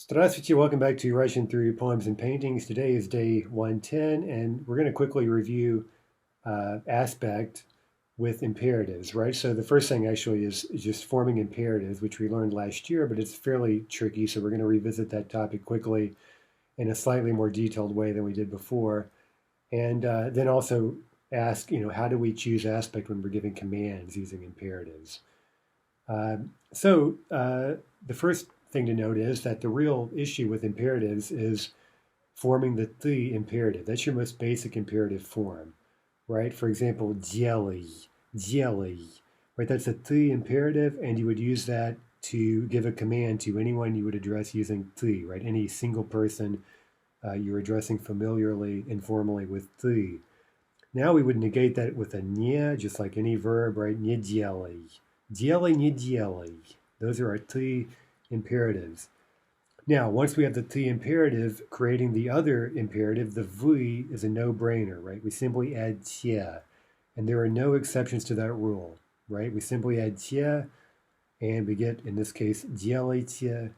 Здравствуйте, welcome back to Russian Through Poems and Paintings. Today is day 110, and we're going to quickly review aspect with imperatives, right? So the first thing actually is just forming imperatives, which we learned last year, but it's fairly tricky, so we're going to revisit that topic quickly in a slightly more detailed way than we did before. And then also ask, how do we choose aspect when we're giving commands using imperatives? So the first thing to note is that the real issue with imperatives is forming the imperative. That's your most basic imperative form, right? For example, делай, right? That's a the imperative, and you would use that to give a command to anyone you would address using the, right? Any single person you're addressing familiarly, informally with the. Now we would negate that with a не, just like any verb, right? Не делай. Делай, не делай. Those are our T imperatives. Now, once we have the T imperative, creating the other imperative, the V is a no-brainer, right? We simply add те, and there are no exceptions to that rule, right? We simply add те, and we get, in this case, делайте,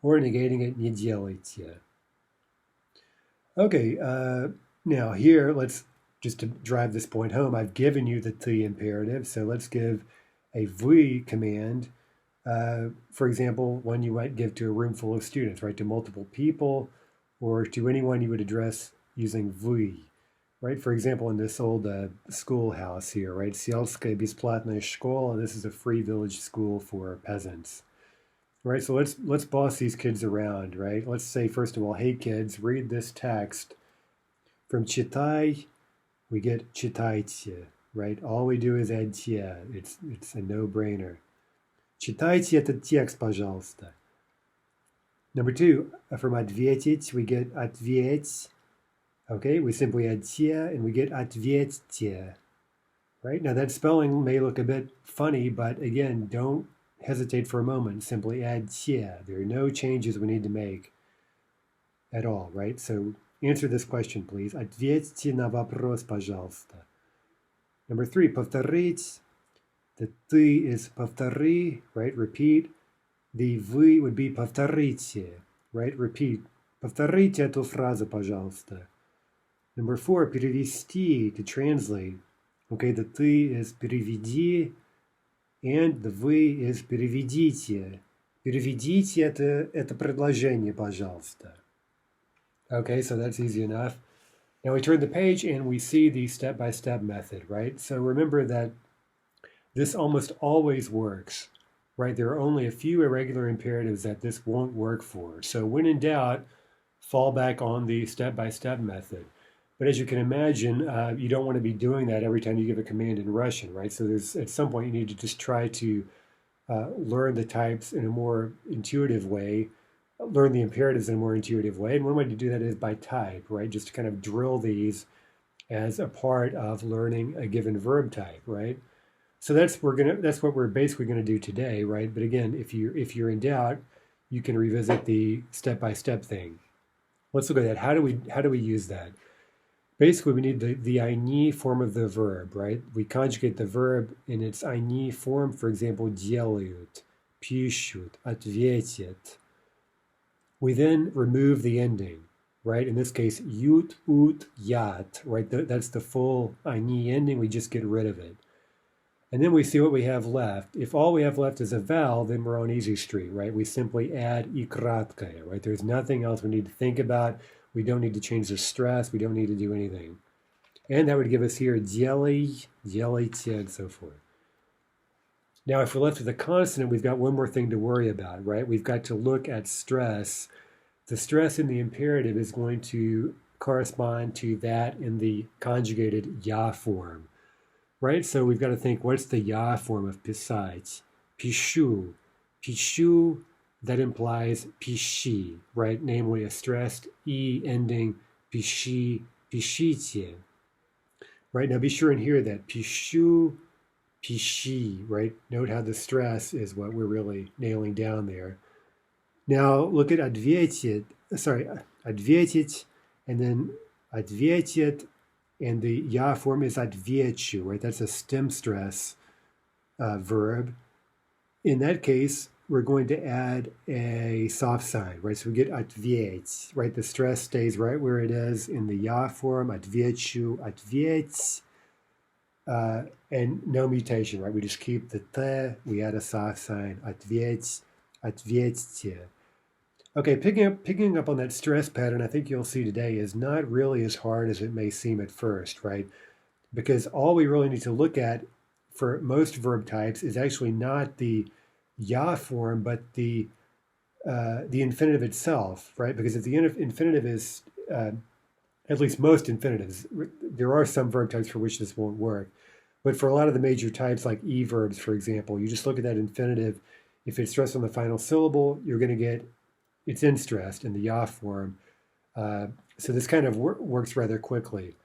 or negating it, не делайте. Okay, now here, let's just to drive this point home, I've given you the T imperative, so let's give a V command. For example, one you might give to a room full of students, right? To multiple people or to anyone you would address using V, right? For example, in this old schoolhouse here, right? Сельская бесплатная школа. This is a free village school for peasants, right? So let's boss these kids around, right? Let's say, first of all, hey kids, read this text. From читай, we get читайте, right? All we do is add те. It's a no-brainer. Читайте этот текст, пожалуйста. Number two, from ответить, we get ответь. Okay, we simply add те, and we get ответьте. Right? Now that spelling may look a bit funny, but again, don't hesitate for a moment. Simply add те. There are no changes we need to make at all, right? So answer this question, please. Ответьте на вопрос, пожалуйста. Number three, повторить. The ты is повтори, right? Repeat. The вы would be повторите, right? Repeat. Повторите эту фразу, пожалуйста. Number four, перевести, to translate. Okay, the ты is переведи, and the вы is переведите. Переведите это предложение, пожалуйста. Okay, so that's easy enough. Now we turn the page and we see the step-by-step method, right? So remember that this almost always works, right? There are only a few irregular imperatives that this won't work for. So when in doubt, fall back on the step-by-step method. But as you can imagine, you don't want to be doing that every time you give a command in Russian, right? So there's at some point you need to just try to learn the types in a more intuitive way, learn the imperatives in a more intuitive way. And one way to do that is by type, right? Just to kind of drill these as a part of learning a given verb type, right? So that's what we're basically gonna do today, right? But again, if you're in doubt, you can revisit the step-by-step thing. Let's look at that. How do we use that? Basically, we need the они form of the verb, right? We conjugate the verb in its они form. For example, делают, пишут, ответят. We then remove the ending, right? In this case, ют, ут, ят, right? That's the full они ending. We just get rid of it. And then we see what we have left. If all we have left is a vowel, then we're on easy street, right? We simply add и краткое, right? There's nothing else we need to think about. We don't need to change the stress. We don't need to do anything. And that would give us here делай, делайте, and so forth. Now, if we're left with a consonant, we've got one more thing to worry about, right? We've got to look at stress. The stress in the imperative is going to correspond to that in the conjugated я form. Right? So we've got to think, what's the я form of писать? Пишу. Пишу, that implies пиши, right? Namely a stressed E ending, пиши, пишите. Right? Now be sure and hear that. Пишу, пиши, right? Note how the stress is what we're really nailing down there. Now look at ответить, and then ответит, and the я form is отвечу, right? That's a stem stress verb. In that case, we're going to add a soft sign, right? So we get ответь, right? The stress stays right where it is in the ya form, отвечу, ответь, and no mutation, right? We just keep the te, we add a soft sign, ответь, ответьте. Okay, picking up on that stress pattern, I think you'll see today is not really as hard as it may seem at first, right? Because all we really need to look at for most verb types is actually not the ya form, but the infinitive itself, right? Because if the infinitive is, at least most infinitives, there are some verb types for which this won't work. But for a lot of the major types, like e-verbs, for example, you just look at that infinitive. If it's stressed on the final syllable, you're going to get it's in-stressed in the ya form. So this kind of works rather quickly.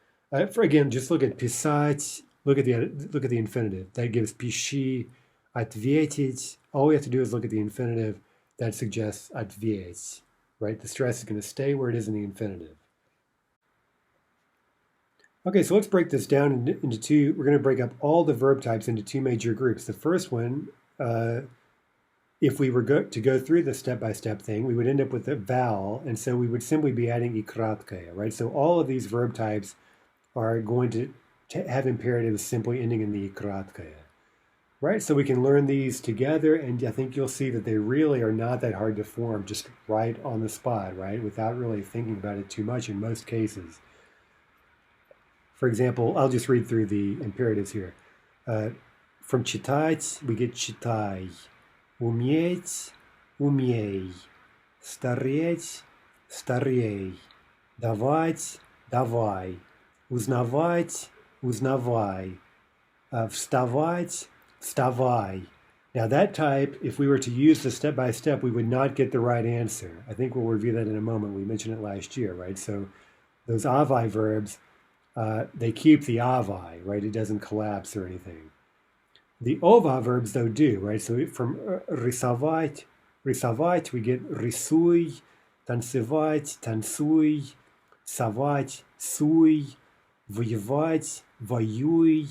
For again, just look at писать, look at the infinitive. That gives пиши, ответить. All we have to do is look at the infinitive that suggests ответь, right? The stress is going to stay where it is in the infinitive. Okay, so let's break this down into two. We're going to break up all the verb types into two major groups. The first one, if we were to go through the step-by-step thing, we would end up with a vowel, and so we would simply be adding i kratkaya, right? So all of these verb types are going to have imperatives simply ending in the i kratkaya, right? So we can learn these together, and I think you'll see that they really are not that hard to form just right on the spot, right? Without really thinking about it too much in most cases. For example, I'll just read through the imperatives here. From читать, we get читай. Уметь, умей. Стареть, старей. Давать, давай. Узнавать, узнавай. Вставать, вставай. Now that type, if we were to use the step-by-step, we would not get the right answer. I think we'll review that in a moment. We mentioned it last year, right? So those avai verbs, they keep the avai, right? It doesn't collapse or anything. The ova verbs, though, do, right? So from рисовать, we get рисуй, танцевать, танцуй, совать, суй, воевать, воюй,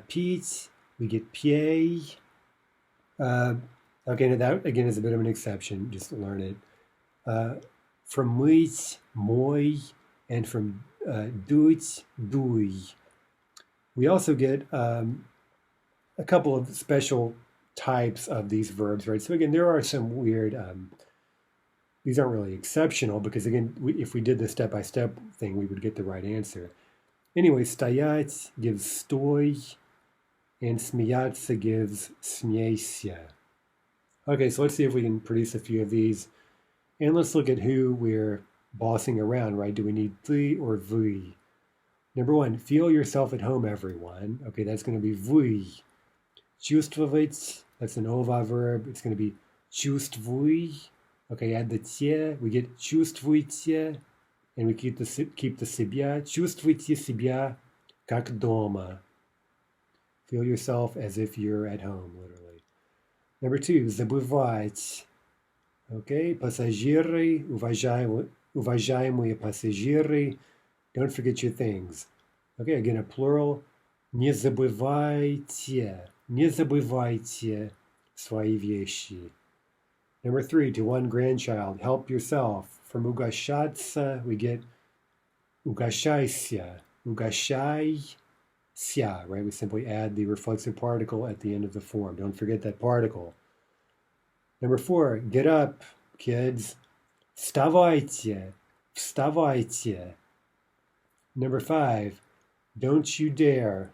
пить, we get пей. Okay, that again is a bit of an exception, just learn it. From мыть, мой, and from дуть, дуй. We also get a couple of special types of these verbs, right? So again, there are some weird, these aren't really exceptional because again, if we did the step-by-step thing, we would get the right answer. Anyway, стоять gives стой, and смеяться gives смейся. Okay, so let's see if we can produce a few of these. And let's look at who we're bossing around, right? Do we need ты or вы? Number one, feel yourself at home, everyone. Okay, that's going to be вы. Чувствовать, that's an ova verb. It's going to be чувствуй. Okay, add the те. We get чувствуйте. And we keep the себя. Чувствуйте себя как дома. Feel yourself as if you're at home, literally. Number two, забывать. Okay, пассажиры, уважаемые пассажиры, don't forget your things. Okay, again, a plural. Не забывайте свои вещи. Number three, to one grandchild, help yourself. From угощаться, we get угощайся, right? We simply add the reflexive particle at the end of the form. Don't forget that particle. Number four, get up, kids. Вставайте. Number five, don't you dare.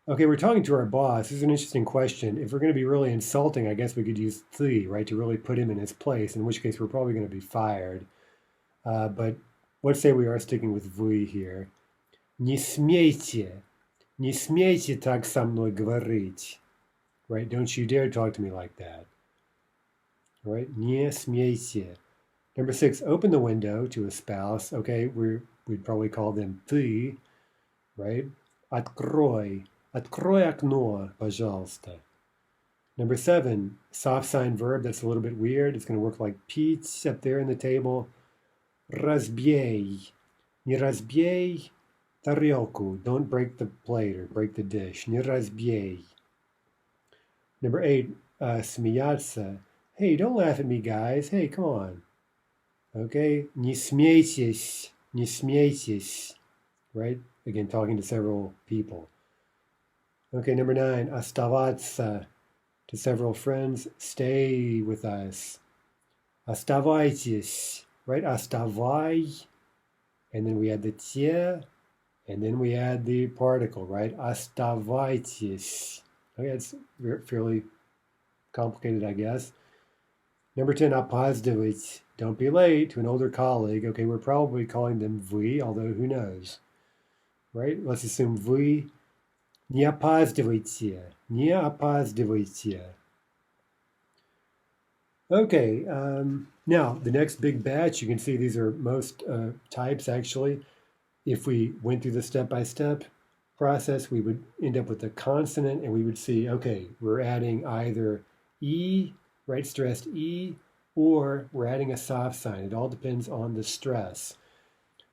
Okay, we're talking to our boss. This is an interesting question. If we're going to be really insulting, I guess we could use ты, right, to really put him in his place, in which case we're probably going to be fired. But let's say we are sticking with вы here. Не смейте так со мной говорить. Right, don't you dare talk to me like that. Right, не смейте. Number six, open the window to a spouse. Okay, we'd probably call them ты, right? Открой окно, пожалуйста. Number seven, soft sign verb. That's a little bit weird. It's going to work like пить up there in the table. Разбей. Не разбей тарелку. Don't break the plate or break the dish. Не разбей. Number eight, смеяться. Hey, don't laugh at me, guys. Hey, come on. Okay, не смейтесь, не смейтесь. Right? Again, talking to several people. Okay, number 9, оставаться. To several friends, stay with us. Оставайтесь. Right? Оставай. And then we add the те. And then we add the particle, right? Оставайтесь. Okay, it's fairly complicated, I guess. Number 10, опаздывать. Don't be late to an older colleague. Okay, we're probably calling them вы, although who knows, right? Let's assume вы не опаздывайте. Не опаздывайте. Okay, now the next big batch, you can see these are most types actually. If we went through the step-by-step process, we would end up with a consonant and we would see, okay, we're adding either E, right, stressed E, or we're adding a soft sign. It all depends on the stress.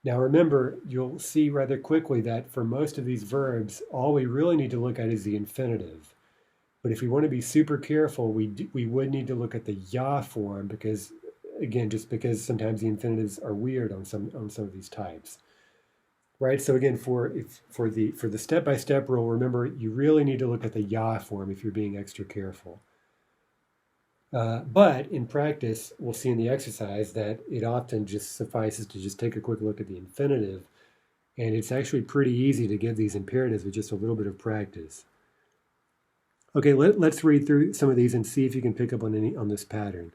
Now remember, you'll see rather quickly that for most of these verbs, all we really need to look at is the infinitive. But if we want to be super careful, we would need to look at the ya form because, again, just because sometimes the infinitives are weird on some of these types. Right, so again, for the step-by-step rule, remember you really need to look at the ya form if you're being extra careful. But in practice, we'll see in the exercise that it often just suffices to just take a quick look at the infinitive, and it's actually pretty easy to give these imperatives with just a little bit of practice. Okay, let's read through some of these and see if you can pick up on this pattern.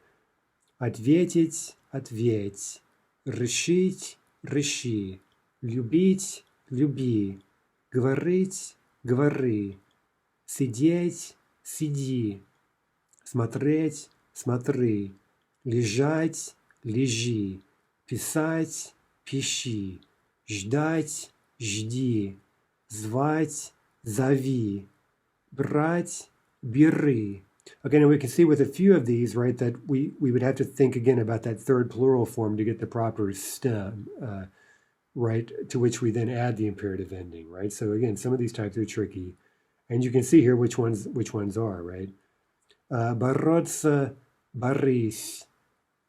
Ответить, ответь, решить, реши. Любить, люби, говорить, говори, сидеть, сиди, смотреть, смотри, лежать, лежи, писать, пиши, ждать, жди, звать, зови, брать, бери. Okay, now we can see with a few of these, right, that we would have to think again about that third plural form to get the proper stem. Right, to which we then add the imperative ending, right? So again, some of these types are tricky, and you can see here which ones are, right? Бороться, борись,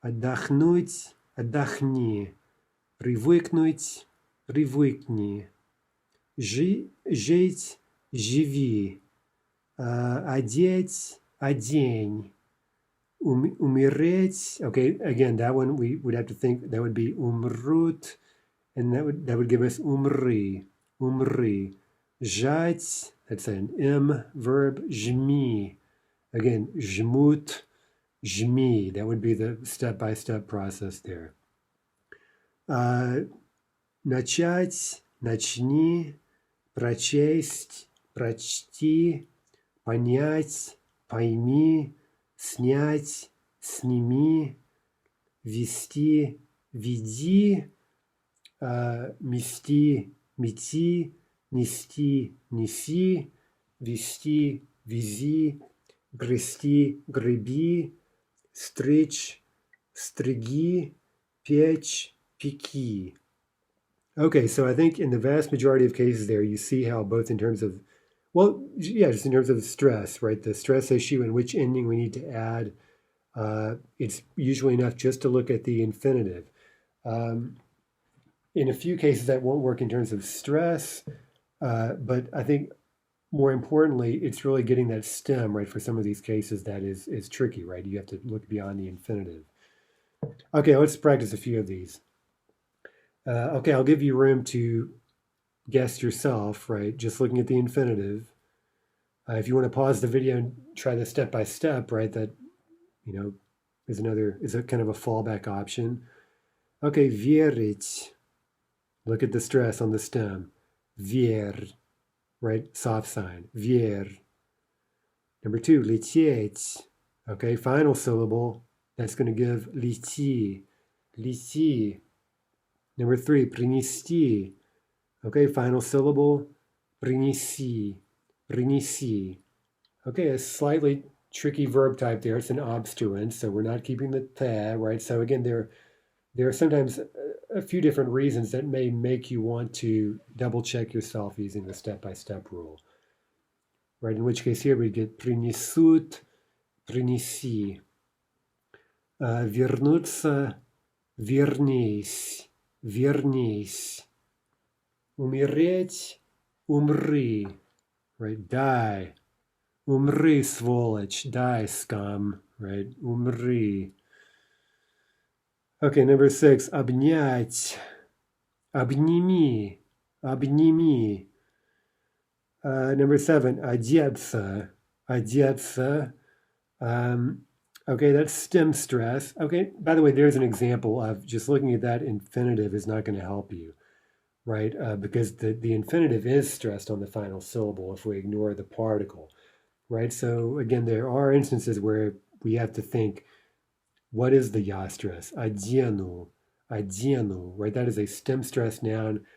отдохнуть, отдохни, привыкнуть, привыкни, жить, живи, одеть, одень, умереть. Okay, again, that one we would have to think that would be умрут. And that would give us umri, umri. Жать, that's an M verb, жми. Again, жмут, жми. That would be the step-by-step process there. Начать, начни, прочесть, прочти, понять, пойми, снять, сними, вести, веди, мести, мети, нести, неси, вести, вези, грести, греби, стричь, стриги, печь, пеки. Okay, so I think in the vast majority of cases there, you see how both in terms of, well, yeah, just in terms of stress, right? The stress issue and which ending we need to add. It's usually enough just to look at the infinitive. In a few cases, that won't work in terms of stress, but I think more importantly, it's really getting that stem, right? For some of these cases, that is tricky, right? You have to look beyond the infinitive. Okay, let's practice a few of these. Okay, I'll give you room to guess yourself, right? Just looking at the infinitive. If you want to pause the video and try the step-by-step, right? That, is a kind of a fallback option. Okay, верить. Look at the stress on the stem. Вер, right? Soft sign. Вер. Number 2, лететь. Okay, final syllable. That's going to give лети. Лети. Number 3, принести. Okay, final syllable. Принеси. Принеси. Okay, a slightly tricky verb type there. It's an obstruent, so we're not keeping the te, right? So again, there are sometimes a few different reasons that may make you want to double check yourself using the step-by-step rule, right? In which case here we get принесут, принеси. Вернуться, вернись, вернись. Умереть, умри, right? Die. Умри, сволочь, die, scum, right? Умри. Okay, number 6, обнять, обними, обними. Number 7, одеться, одеться. Okay, that's stem stress. Okay, by the way, there's an example of just looking at that infinitive is not going to help you, right? Because the infinitive is stressed on the final syllable if we ignore the particle, right? So again, there are instances where we have to think, what is the ya stress? Одену, одену, right? That is a stem stress noun.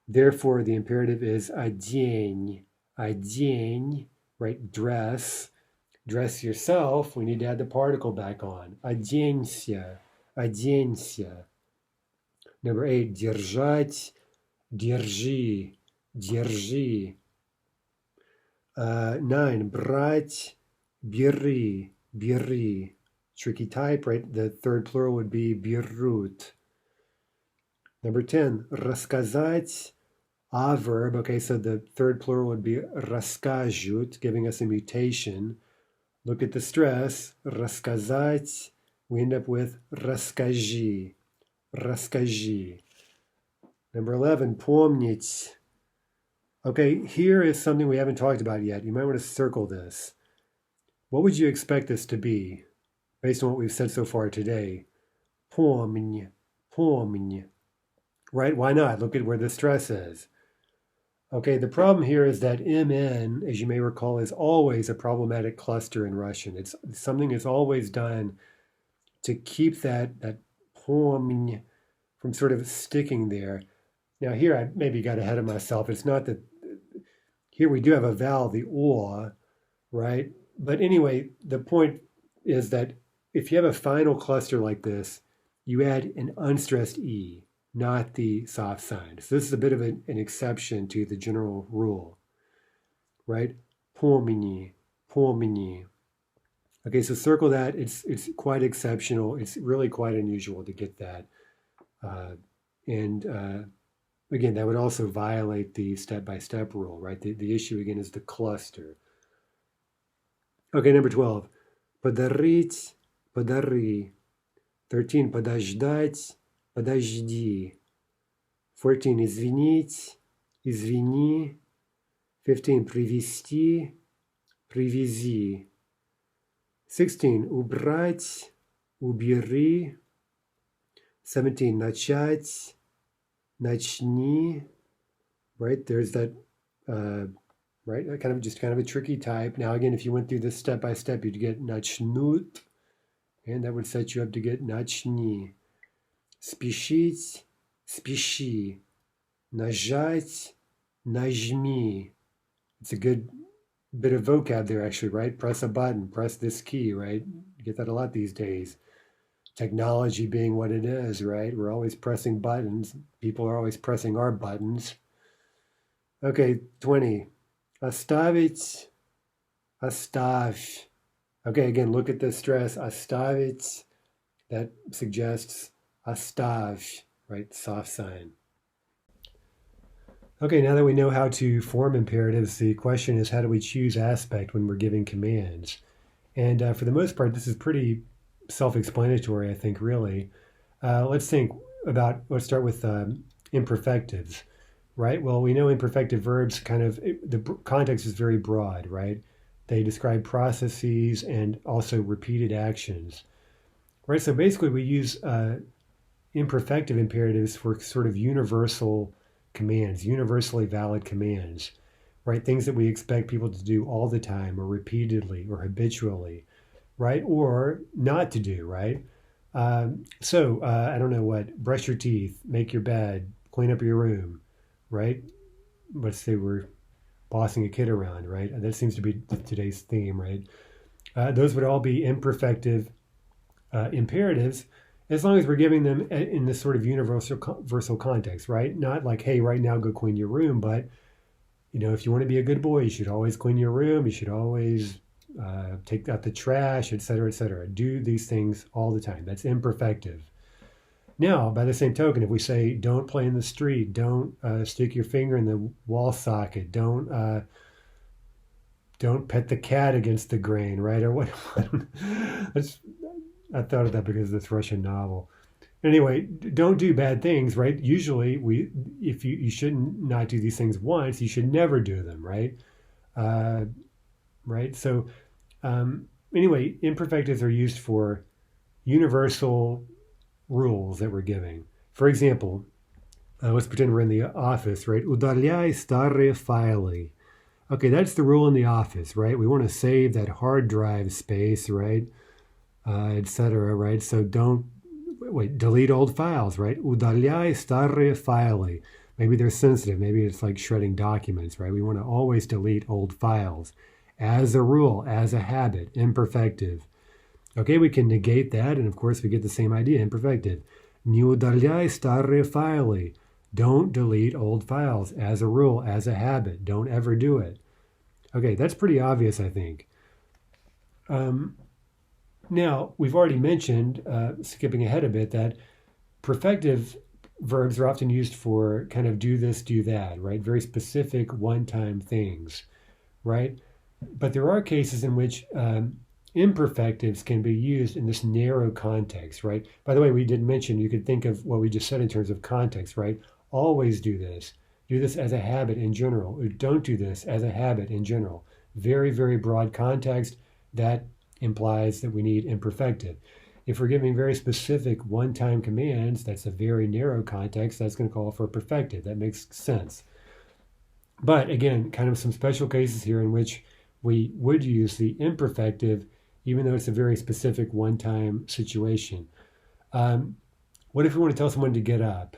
Therefore, the imperative is одень, одень, right? Dress. Dress yourself, we need to add the particle back on. Оденься, оденься. Number 8, держать, держи, держи. 9, брать, бери, бери. Tricky type, right? The third plural would be берут. Number 10, рассказать, a verb. Okay, so the third plural would be расскажут, giving us a mutation. Look at the stress, рассказать, we end up with расскажи, расскажи. Number 11, помнить. Okay, here is something we haven't talked about yet. You might want to circle this. What would you expect this to be, based on what we've said so far today? Помнь, помнь. Right, why not? Look at where the stress is. Okay, the problem here is that MN, as you may recall, is always a problematic cluster in Russian. It's something that's always done to keep that помнь from sort of sticking there. Now here I maybe got ahead of myself. It's not that, here we do have a vowel, the or, right? But anyway, the point is that if you have a final cluster like this, you add an unstressed E, not the soft sign. So this is a bit of an exception to the general rule, right? Помни, помни. Okay, so circle that. It's quite exceptional. It's really quite unusual to get that. Again, that would also violate the step-by-step rule, right? The issue, again, is the cluster. Okay, number 12. Подарить, подари. 13. Подождать, подожди. 14. Извинить, извини. 15. Привезти, привези. 16. Убрать, убери. 17. Начать, начни. Right? There's that, right? Kind of a tricky type. Now, again, if you went through this step by step, you'd get начнут, and that would set you up to get начни. Спешить, спеши. Нажать, нажми. It's a good bit of vocab there, actually, right? Press a button, press this key, right? You get that a lot these days. Technology being what it is, right? We're always pressing buttons. People are always pressing our buttons. Okay, 20. Оставить, оставь. Okay, again, look at the stress. Оставить, that suggests оставь, right? Soft sign. Okay, now that we know how to form imperatives, the question is, how do we choose aspect when we're giving commands? And for the most part, this is pretty self-explanatory, I think, really. Let's start with imperfectives, right? Well, we know imperfective verbs the context is very broad, right? They describe processes and also repeated actions, right? So basically we use imperfective imperatives for sort of universal commands, universally valid commands, right? Things that we expect people to do all the time or repeatedly or habitually, right? Or not to do, right? I don't know what, brush your teeth, make your bed, clean up your room, right? Let's say we're bossing a kid around, right? That seems to be today's theme, right? Those would all be imperfective imperatives, as long as we're giving them in this sort of universal context, right? Not like, hey, right now go clean your room, but if you want to be a good boy, you should always clean your room. You should always take out the trash, etc., etc. Do these things all the time. That's imperfective. Now, by the same token, if we say don't play in the street, don't stick your finger in the wall socket, don't pet the cat against the grain, right? Or what? I thought of that because of this Russian novel. Anyway, don't do bad things, right? Usually, if you shouldn't not do these things once, you should never do them, right? Right. So, anyway, imperfectives are used for universal rules that we're giving. For example, let's pretend we're in the office, right? Udalyai stare file. Okay, that's the rule in the office, right? We want to save that hard drive space, right? Etc. Right? So don't delete old files, right? Udalyai stare file. Maybe they're sensitive. Maybe it's like shredding documents, right? We want to always delete old files as a rule, as a habit, imperfective. Okay, we can negate that, and of course we get the same idea, imperfective. Не удаляй старые файлы. Don't delete old files as a rule, as a habit. Don't ever do it. Okay, that's pretty obvious, I think. Now, we've already mentioned, skipping ahead a bit, that perfective verbs are often used for kind of do this, do that, right? Very specific one-time things, right? But there are cases in which imperfectives can be used in this narrow context, right? By the way, we did mention you could think of what we just said in terms of context, right? Always do this. Do this as a habit in general. Or don't do this as a habit in general. Very, very broad context. That implies that we need imperfective. If we're giving very specific one-time commands, that's a very narrow context. That's going to call for perfective. That makes sense. But again, kind of some special cases here in which we would use the imperfective even though it's a very specific one-time situation. What if we want to tell someone to get up?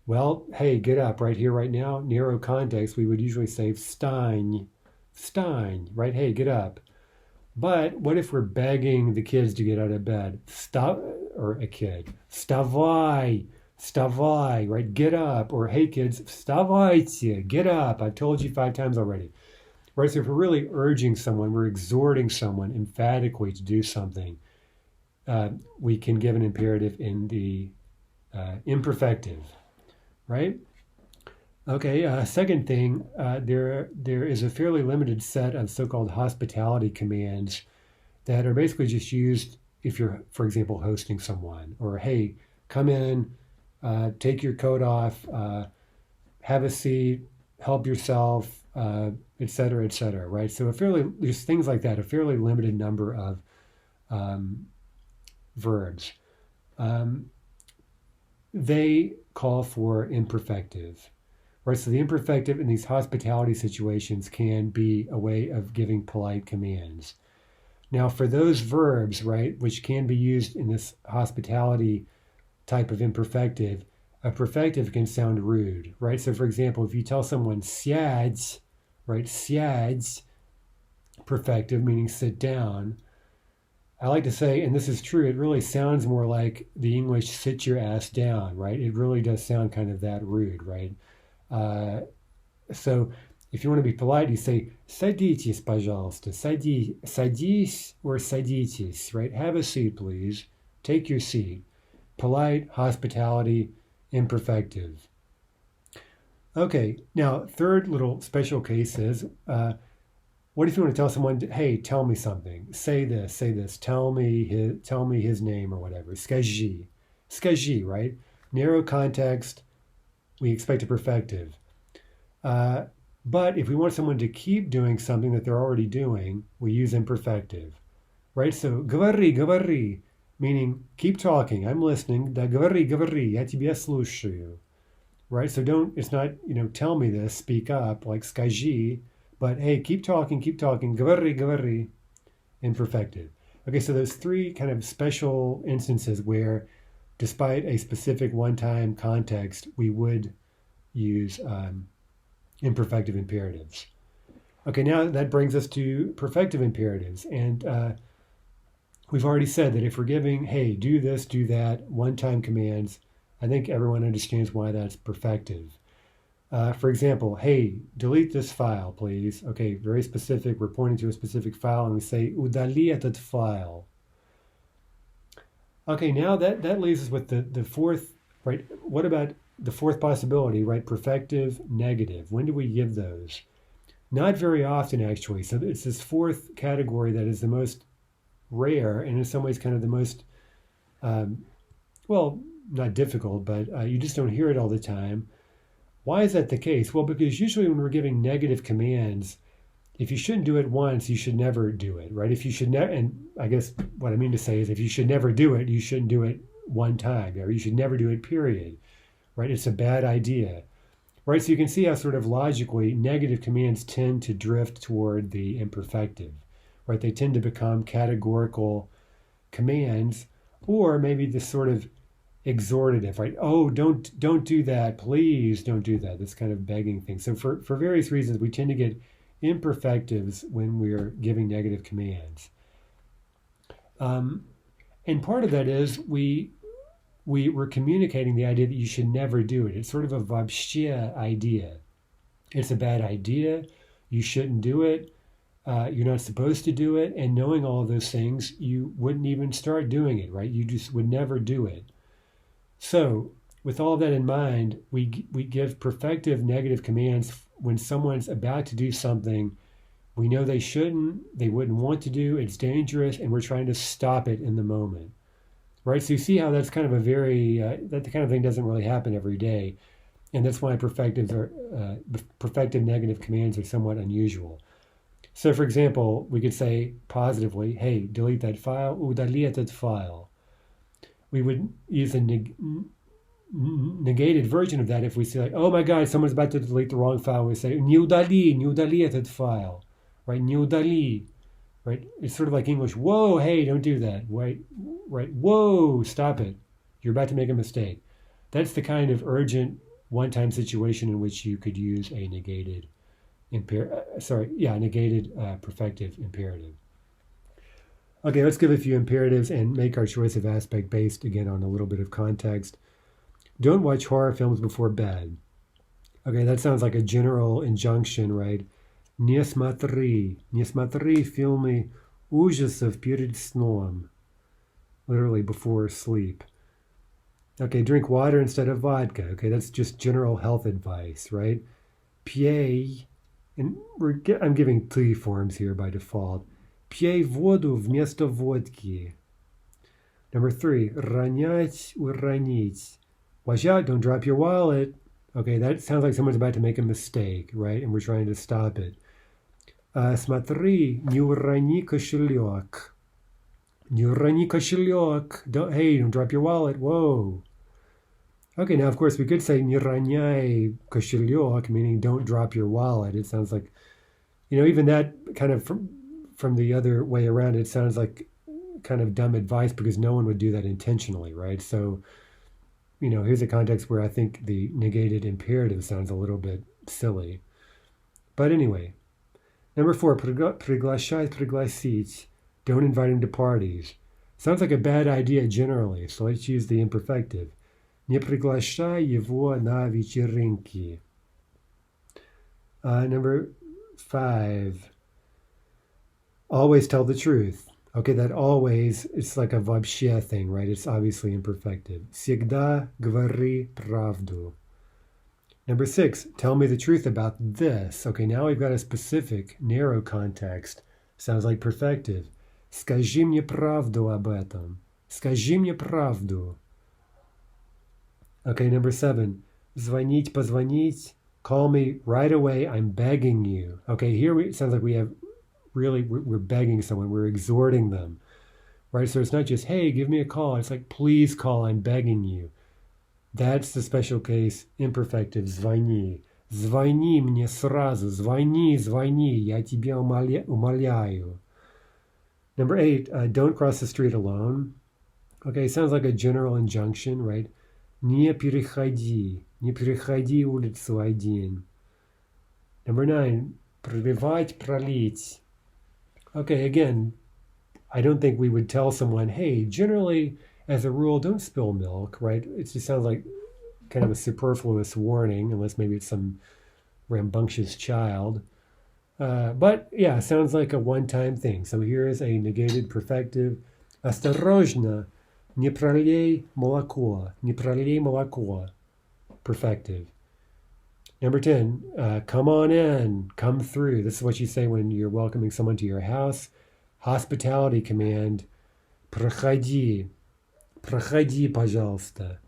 Well, hey, get up right here, right now. Narrow context, we would usually say Stein, right? Hey, get up. But what if we're begging the kids to get out of bed? Stop, or a kid. Wstavай, right? Get up. Or hey, kids, wstavайте, get up. I've told you 5 times already. Right, so if we're really urging someone, we're exhorting someone emphatically to do something, we can give an imperative in the imperfective, right? Okay, second thing, there is a fairly limited set of so-called hospitality commands that are basically just used if you're, for example, hosting someone, or hey, come in, take your coat off, have a seat, help yourself, etc., etc., right? So there's things like that, a fairly limited number of verbs. They call for imperfective, right? So the imperfective in these hospitality situations can be a way of giving polite commands. Now, for those verbs, right, which can be used in this hospitality type of imperfective, a perfective can sound rude, right? So, for example, if you tell someone siadź, right, siadź, perfective, meaning sit down, I like to say, and this is true, it really sounds more like the English sit your ass down, right? It really does sound kind of that rude, right? So if you want to be polite, you say садитесь, пожалуйста, садись or садитесь, right? Have a seat, please. Take your seat. Polite, hospitality, imperfective. Okay, now third little special case is, what if you want to tell someone, hey, tell me something, say this, tell me his name or whatever, скажи, right? Narrow context, we expect a perfective. But if we want someone to keep doing something that they're already doing, we use imperfective, right? So говори, meaning keep talking, I'm listening, да говори, я тебя слушаю, right? So it's not, tell me this, speak up, like скажи, but hey, keep talking, говори, imperfective. Okay, so those 3 kind of special instances where, despite a specific one-time context, we would use imperfective imperatives. Okay, now that brings us to perfective imperatives. And we've already said that if we're giving, hey, do this, do that, one-time commands, I think everyone understands why that's perfective. For example, hey, delete this file, please. Okay, very specific. We're pointing to a specific file and we say, udali этот file. Okay, now that leaves us with the fourth, right? What about the fourth possibility, right? Perfective negative. When do we give those? Not very often, actually. So it's this fourth category that is the most rare and in some ways kind of the most, um, well, not difficult, but you just don't hear it all the time. Why is that the case? Well, because usually when we're giving negative commands, if you shouldn't do it once, you should never do it, right? If you should never, and I guess what I mean to say is if you should never do it, you shouldn't do it one time, or you should never do it, period, right? It's a bad idea, right? So you can see how sort of logically negative commands tend to drift toward the imperfective, right? They tend to become categorical commands, or maybe this sort of exhortative, right? Oh, don't do that, please don't do that. This kind of begging thing. So for various reasons, we tend to get imperfectives when we're giving negative commands. And part of that is we're communicating the idea that you should never do it. It's sort of a вообще idea. It's a bad idea. You shouldn't do it. You're not supposed to do it. And knowing all of those things, you wouldn't even start doing it, right? You just would never do it. So, with all of that in mind, we give perfective negative commands when someone's about to do something we know they shouldn't, they wouldn't want to do, it's dangerous, and we're trying to stop it in the moment. Right? So you see how that's kind of a very, that kind of thing doesn't really happen every day. And that's why perfective negative commands are somewhat unusual. So, for example, we could say positively, hey, delete that file, удали этот file. We would use a negated version of that if we say, like, oh my God, someone's about to delete the wrong file. We say, не удали этот file, right? Не удали, right? It's sort of like English. Whoa, hey, don't do that, right? Right? Whoa, stop it. You're about to make a mistake. That's the kind of urgent one-time situation in which you could use a negated, perfective imperative. Okay, let's give a few imperatives and make our choice of aspect based, again, on a little bit of context. Don't watch horror films before bed. Okay, that sounds like a general injunction, right? Не смотри фильмы ужасов перед сном. Literally, before sleep. Okay, drink water instead of vodka. Okay, that's just general health advice, right? Pij, and I'm giving three forms here by default. Пей воду вместо водки. Number 3, ронять, уронить. Watch out, don't drop your wallet. Okay, that sounds like someone's about to make a mistake, right? And we're trying to stop it. Смотри, не урони кошелек. Не урони кошелек. Don't drop your wallet. Whoa. Okay, now of course we could say не роняй кошелек, meaning don't drop your wallet. It sounds like, even that kind of from the other way around, it sounds like kind of dumb advice because no one would do that intentionally, right? So, here's a context where I think the negated imperative sounds a little bit silly. But anyway, number 4, приглашать, пригласить. Don't invite him to parties. Sounds like a bad idea generally, so let's use the imperfective. Не приглашай его на вечеринки. Number 5, always tell the truth. Okay, that always, it's like a вообще thing, right? It's obviously imperfective. Всегда говори правду. Number 6, tell me the truth about this. Okay, now we've got a specific, narrow context. Sounds like perfective. Скажи мне правду об этом. Скажи мне правду. Okay, number 7, звонить, позвонить. Call me right away, I'm begging you. Okay, here it sounds like we're begging someone, we're exhorting them, right? So it's not just, hey, give me a call. It's like, please call, I'm begging you. That's the special case imperfective, звони. Звони мне сразу, звони, я тебя умоляю. Number 8, don't cross the street alone. Okay, sounds like a general injunction, right? Не переходи улицу один. Number 9, проливать, пролить. Okay, again, I don't think we would tell someone, hey, generally, as a rule, don't spill milk, right? It just sounds like kind of a superfluous warning, unless maybe it's some rambunctious child. But yeah, sounds like a one-time thing. So here is a negated perfective. Осторожно, не пролей молоко, не пролей молоко. Perfective. Number 10, come on in, come through. This is what you say when you're welcoming someone to your house. Hospitality command, проходи, проходи, пожалуйста.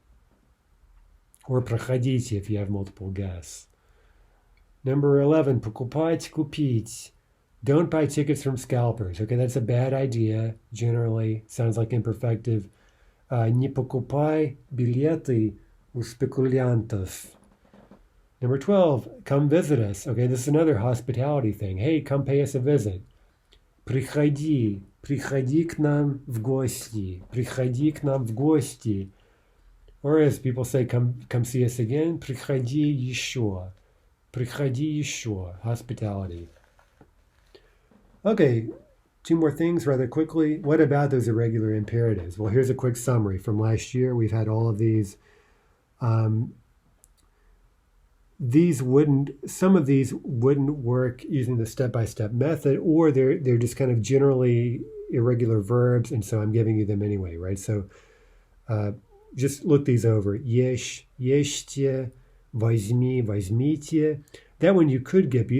Or проходите if you have multiple guests. Number 11, покупать, купить. Don't buy tickets from scalpers. Okay, that's a bad idea, generally. Sounds like imperfective. Не покупай билеты у спекулянтов. Number 12, come visit us. Okay, this is another hospitality thing. Hey, come pay us a visit. Приходи, приходи к нам в гости. Приходи к нам в гости. Or as people say, come see us again. Приходи еще. Приходи еще. Hospitality. Okay, two more things rather quickly. What about those irregular imperatives? Well, here's a quick summary from last year. We've had all of these. Some of these wouldn't work using the step-by-step method, or they're just kind of generally irregular verbs, and so I'm giving you them anyway, right? So just look these over. Ешь, ешьте, возьми, возьмите. That one you could get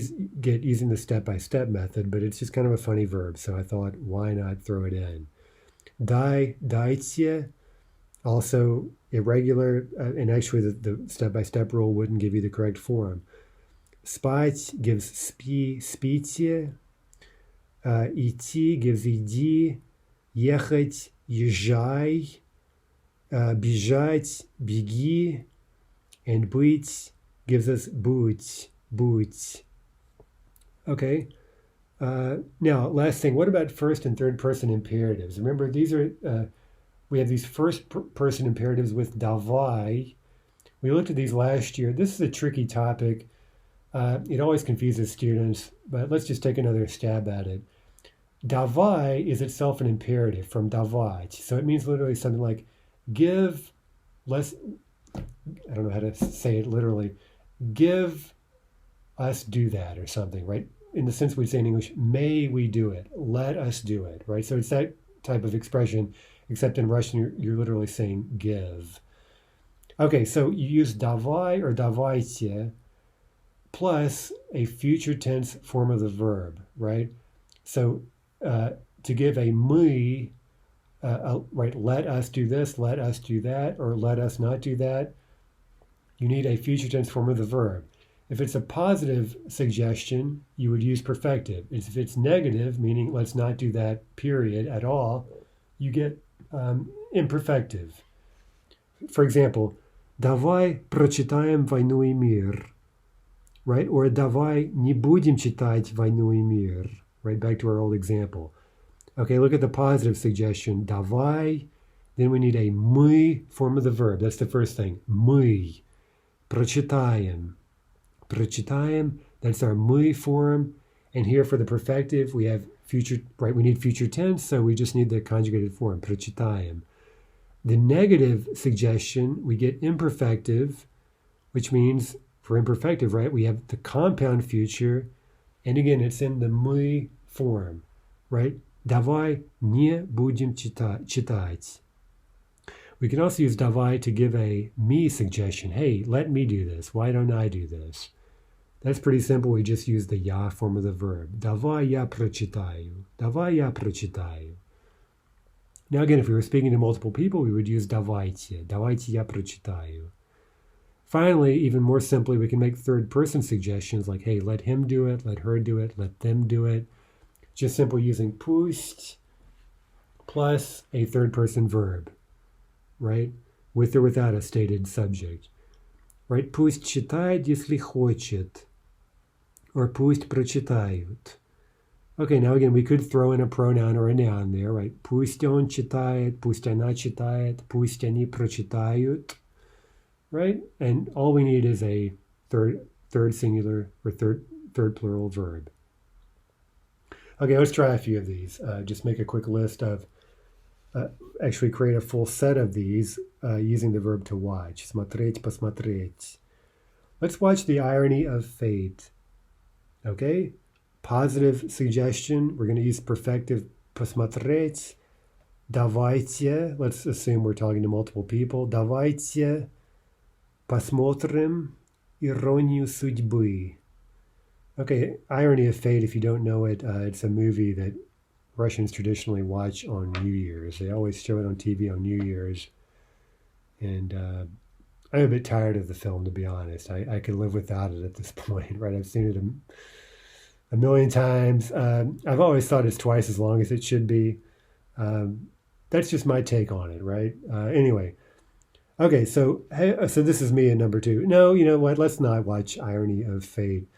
using the step-by-step method, but it's just kind of a funny verb, so I thought, why not throw it in? Дай, дайте. Also irregular, and actually the step-by-step rule wouldn't give you the correct form. Спать gives спи, спите. Идти gives иди. Ехать, езжай. Бежать, беги. And быть gives us будь, будь. Okay. Now, last thing, what about first and third person imperatives? Remember, these are... we have these first person imperatives with davai. We looked at these last year. This is a tricky topic. It always confuses students, but let's just take another stab at it. Davai is itself an imperative from davai. So it means literally something like give less, I don't know how to say it literally, give us do that or something, right? In the sense we'd say in English, may we do it, let us do it, right? So it's that type of expression. Except in Russian, you're literally saying give. Okay, so you use davai or davайте plus a future tense form of the verb, right? So to give a мы, right, let us do this, let us do that, or let us not do that, you need a future tense form of the verb. If it's a positive suggestion, you would use perfective. If it's negative, meaning let's not do that, period, at all, you get imperfective. For example, давай прочитаем «Войну и мир», right? Or давай не будем читать «Войну и мир», right? Back to our old example. Okay, look at the positive suggestion. Давай, then we need a мы form of the verb. That's the first thing. Мы. Прочитаем. Прочитаем, that's our мы form. And here for the perfective, we have future, right? We need future tense, so we just need the conjugated form, прочитаем. The negative suggestion, we get imperfective, which means for imperfective, right, we have the compound future, and again, it's in the мы form, right? Давай не будем читать. We can also use давай to give a me suggestion. Hey, let me do this. Why don't I do this? That's pretty simple. We just use the я form of the verb. Давай я прочитаю. Давай я прочитаю. Now again, if we were speaking to multiple people, we would use давайте. Давайте я прочитаю. Finally, even more simply, we can make third person suggestions like, hey, let him do it, let her do it, let them do it. Just simply using пусть plus a third person verb, right? With or without a stated subject. Right? Пусть читает, если хочет. Or пусть прочитают. Okay, now again, we could throw in a pronoun or a noun there, right? Пусть он читает, пусть она читает, пусть они прочитают, right? And all we need is a third singular or third plural verb. Okay, let's try a few of these. Just make a quick list of actually create a full set of these using the verb to watch. Смотреть, посмотреть. Let's watch the irony of fate. Okay? Positive suggestion. We're going to use perfective посмотреть. Давайте. Let's assume we're talking to multiple people. Давайте посмотрим иронию судьбы. Okay, irony of fate, if you don't know it, it's a movie that Russians traditionally watch on New Year's. They always show it on TV on New Year's. And I'm a bit tired of the film, to be honest. I could live without it at this point, right? I've seen it a million times. I've always thought it's twice as long as it should be. That's just my take on it, right? Anyway, okay, so this is me in number 2. No, you know what? Let's not watch Irony of Fate.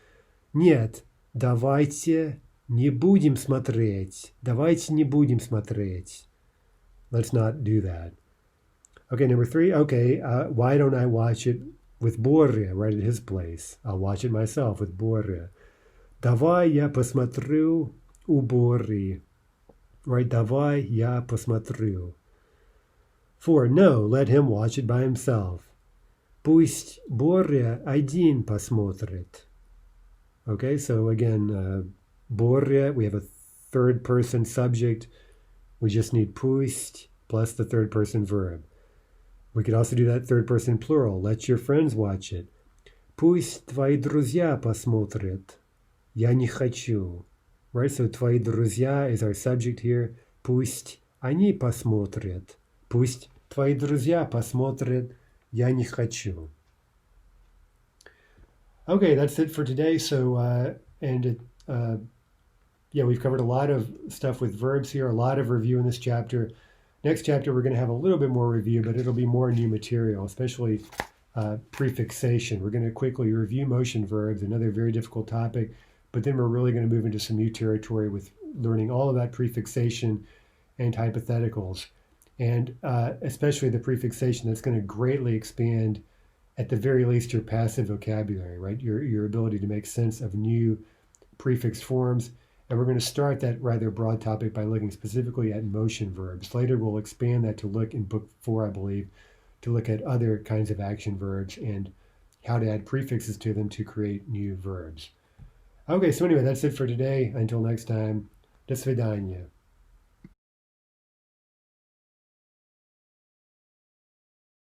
Нет, давайте не будем смотреть. Давайте не будем смотреть. Let's not do that. Okay, number 3. Okay, why don't I watch it with Borya right at his place? I'll watch it myself with Borya. Давай я посмотрю у Борyi. Right, давай я посмотрю. 4. No, let him watch it by himself. Пусть Боря один посмотрит. Okay, so again, Боря, we have a third person subject. We just need пусть plus the third person verb. We could also do that third person plural. Let your friends watch it. Пусть твои друзья посмотрят. Я не хочу. Right, so твои друзья is our subject here. Пусть они посмотрят. Пусть твои друзья посмотрят. Я не хочу. Okay, that's it for today. So, we've covered a lot of stuff with verbs here, a lot of review in this chapter. Next chapter, we're going to have a little bit more review, but it'll be more new material, especially prefixation. We're going to quickly review motion verbs, another very difficult topic, but then we're really going to move into some new territory with learning all about prefixation and hypotheticals, and especially the prefixation that's going to greatly expand, at the very least, your passive vocabulary, right? Your ability to make sense of new prefix forms. And we're going to start that rather broad topic by looking specifically at motion verbs. Later, we'll expand that to look in book 4, I believe, to look at other kinds of action verbs and how to add prefixes to them to create new verbs. Okay, so anyway, that's it for today. Until next time, до свидания.